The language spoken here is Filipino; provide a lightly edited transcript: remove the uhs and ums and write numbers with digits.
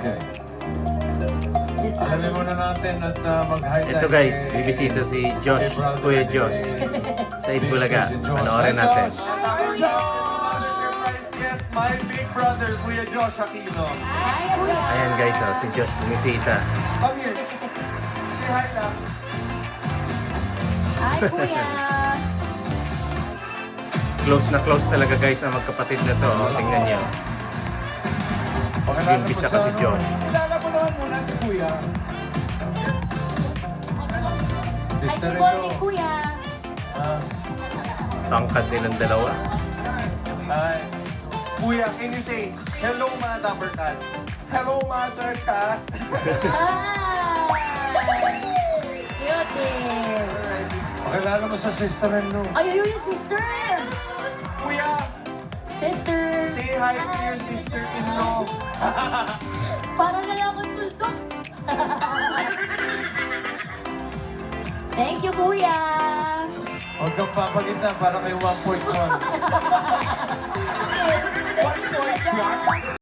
Okay. Alamin muna natin at mag-highlight. Ito guys, bibisita si Josh, Kuya Josh. Sa Itbulaga. Panoorin natin. Hi, Josh! Surprise guest, my big brother, Kuya Josh Aquino. Ayan guys, oh, si Josh bumisita. Come here. Say hi lang. Hi, Kuya! Close na close talaga guys na magkapatid na to. Oh, tingnan niyo. Bimbisa kasi Josh. Kilala mo naman muna si Kuya. Hi, Sister good morning, ito. Kuya! Tangkad nilang dalawa. Hi. Kuya, can you say, hello mga Dapper Cat? Hello Mother Cat. Hi! Cutie! Pakilala mo sa sister-in-law. Ay, yung sister! Kuya, Sister! say hi to your sister-in-law. Para na lang akong tuldok! Thank you, Kuya! Huwag kang papagita para kay 1.1.